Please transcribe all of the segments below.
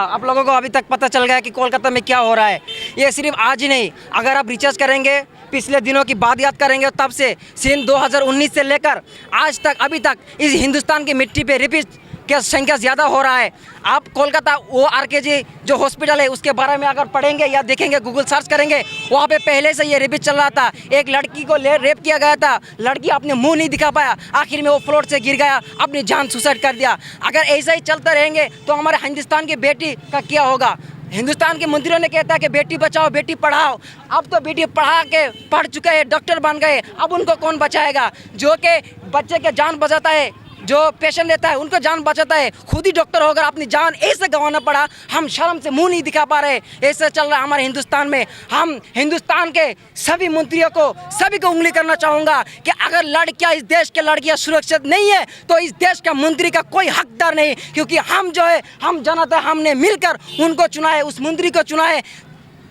आप लोगों को अभी तक पता चल गया कि कोलकाता में क्या हो रहा है। ये सिर्फ आज ही नहीं, अगर आप रिसर्च करेंगे, पिछले दिनों की बात याद करेंगे, तब से सन 2019 से लेकर आज तक अभी तक इस हिंदुस्तान की मिट्टी पे रेपिस्ट की संख्या ज़्यादा हो रहा है। आप कोलकाता वो RKG जो हॉस्पिटल है उसके बारे में अगर पढ़ेंगे या देखेंगे, गूगल सर्च करेंगे, वहाँ पे पहले से ये रेपिस्ट चल रहा था। एक लड़की को रेप किया गया था, लड़की अपने मुंह नहीं दिखा पाया, आखिर में वो फ्लोर से गिर गया, अपनी जान सुसाइड कर दिया। अगर ऐसा ही चलते रहेंगे तो हमारे हिंदुस्तान की बेटी का क्या होगा। हिंदुस्तान के मंत्रियों ने कहता है कि बेटी बचाओ बेटी पढ़ाओ, अब तो बेटी पढ़ चुके हैं, डॉक्टर बन गए, अब उनको कौन बचाएगा। जो कि बच्चे के जान बचाता है, जो पेशेंट लेता है उनको जान बचाता है, खुद ही डॉक्टर होकर अपनी जान ऐसे गंवाना पड़ा, हम शर्म से मुंह नहीं दिखा पा रहे। ऐसे चल रहा है हमारे हिंदुस्तान में। हम हिंदुस्तान के सभी मंत्रियों को, सभी को उंगली करना चाहूँगा कि अगर लड़कियाँ, इस देश के लड़कियाँ सुरक्षित नहीं है तो इस देश का मंत्री का कोई हकदार नहीं, क्योंकि हम जो है, हम जनता, हमने मिलकर उनको चुना है, उस मंत्री को चुना है।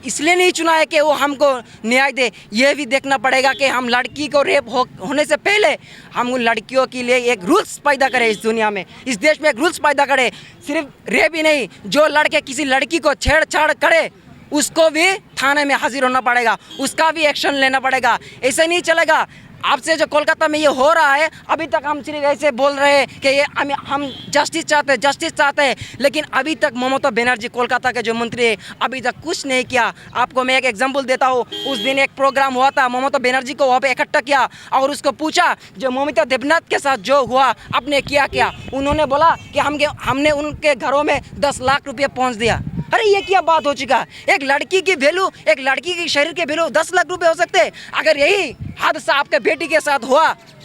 इसलिए नहीं चुना है कि वो हमको न्याय दे। ये भी देखना पड़ेगा कि हम लड़की को रेप होने से पहले हम उन लड़कियों के लिए एक रूल्स पैदा करें, इस दुनिया में, इस देश में एक रूल्स पैदा करें। सिर्फ रेप ही नहीं, जो लड़के किसी लड़की को छेड़छाड़ करे उसको भी थाने में हाजिर होना पड़ेगा, उसका भी एक्शन लेना पड़ेगा। ऐसे नहीं चलेगा। आपसे जो कोलकाता में ये हो रहा है, अभी तक हम सिर्फ ऐसे बोल रहे हैं कि ये हम जस्टिस चाहते हैं, लेकिन अभी तक ममता बनर्जी, कोलकाता के जो मंत्री है, अभी तक कुछ नहीं किया। आपको मैं एक एग्जांपल देता हूँ। उस दिन एक प्रोग्राम हुआ था, ममता बनर्जी को वहाँ पे इकट्ठा किया और उसको पूछा जो ममिता देवनाथ के साथ जो हुआ आपने क्या। उन्होंने बोला कि हमने उनके घरों में 10 लाख रुपये पहुँच दिया। अरे ये क्या बात हो चुका। एक लड़की की वैल्यू, एक लड़की की शरीर के वैल्यू 10 लाख रुपए हो सकते हैं। अगर यही हादसा आपके बेटी के साथ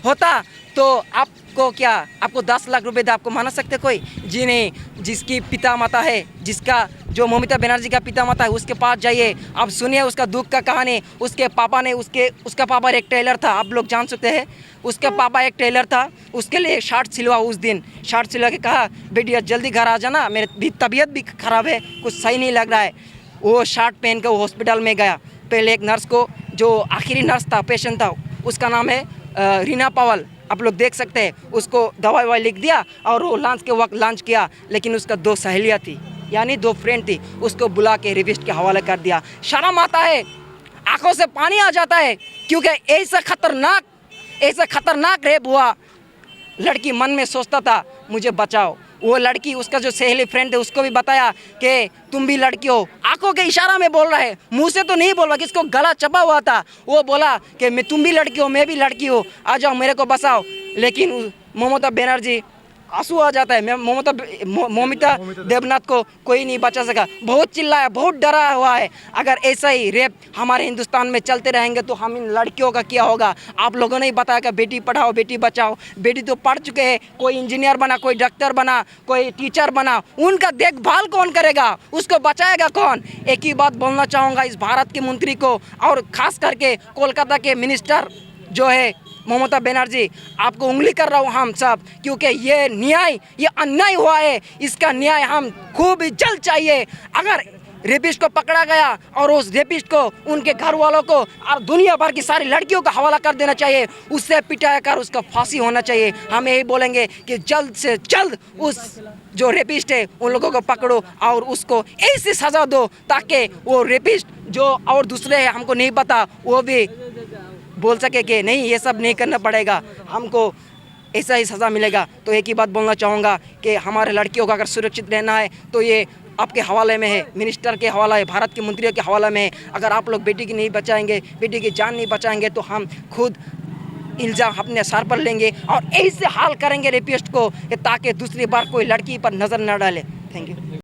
होता तो आपको क्या, आपको 10 लाख रुपए दे आपको माना सकते कोई? जी नहीं। जिसकी पिता माता है, जिसका जो ममता बनर्जी का पिता माता है, उसके पास जाइए, आप सुनिए उसका दुख का कहानी। उसके पापा ने उसका पापा एक टेलर था, आप लोग जान सकते हैं। उसका पापा एक टेलर था, उसके लिए एक शर्ट सिलवा। उस दिन शर्ट सिलवा के कहा बेटी जल्दी घर आ जाना, मेरी भी तबीयत भी ख़राब है, कुछ सही नहीं लग रहा है। वो शर्ट पहन कर वो हॉस्पिटल में गया। पहले एक नर्स को, जो आखिरी नर्स था, पेशेंट था, उसका नाम है रीना पवाल, आप लोग देख सकते हैं, उसको दवाई लिख दिया और वो लंच के वक्त लंच किया। लेकिन उसका 2 सहेलियाँ थी, यानी 2 फ्रेंड थी, उसको बुला के रेपिस्ट के हवाले कर दिया। शर्म आता है, आंखों से पानी आ जाता है, क्योंकि ऐसा खतरनाक रेप हुआ। लड़की मन में सोचता था मुझे बचाओ। वो लड़की, उसका जो सहेली फ्रेंड है, उसको भी बताया कि तुम भी लड़की हो। आंखों के इशारा में बोल रहा है, मुंह से तो नहीं बोल रहा, कि इसको गला चबा हुआ था। वो बोला कि तुम भी लड़की हो, मैं भी लड़की हूँ, आ जाओ मेरे को बचाओ। लेकिन ममता बनर्जी, आंसू आ जाता है, ममता देवनाथ को कोई नहीं बचा सका। बहुत चिल्लाया, बहुत डरा हुआ है। अगर ऐसा ही रेप हमारे हिंदुस्तान में चलते रहेंगे तो हम इन लड़कियों का क्या होगा। आप लोगों ने ही बताया कि बेटी पढ़ाओ बेटी बचाओ। बेटी तो पढ़ चुके हैं, कोई इंजीनियर बना, कोई डॉक्टर बना, कोई टीचर बना, उनका देखभाल कौन करेगा, उसको बचाएगा कौन। एक ही बात बोलना चाहूँगा इस भारत के मंत्री को, और ख़ास करके कोलकाता के मिनिस्टर जो है ममता बनर्जी, आपको उंगली कर रहा हूँ हम सब, क्योंकि ये न्याय, ये अन्याय हुआ है, इसका न्याय हम खूब जल्द चाहिए। अगर रेपिस्ट को पकड़ा गया और उस रेपिस्ट को, उनके घर वालों को और दुनिया भर की सारी लड़कियों का हवाला कर देना चाहिए, उससे पिटाया कर उसका फांसी होना चाहिए। हम यही बोलेंगे कि जल्द से जल्द उस जो रेपिस्ट है उन लोगों को पकड़ो और उसको ऐसी सज़ा दो ताकि वो रेपिस्ट जो और दूसरे हैं, हमको नहीं पता, वो भी बोल सके कि नहीं, ये सब नहीं करना पड़ेगा, हमको ऐसा ही सज़ा मिलेगा। तो एक ही बात बोलना चाहूँगा कि हमारे लड़कियों का अगर सुरक्षित रहना है तो ये आपके हवाले में है, मिनिस्टर के हवाला है, भारत के मंत्रियों के हवाले में है। अगर आप लोग बेटी की नहीं बचाएंगे, बेटी की जान नहीं बचाएंगे, तो हम खुद इल्ज़ाम अपने सर पर लेंगे और ऐसे हाल करेंगे रेपिस्ट को ताकि दूसरी बार कोई लड़की पर नज़र न डाले। Thank you.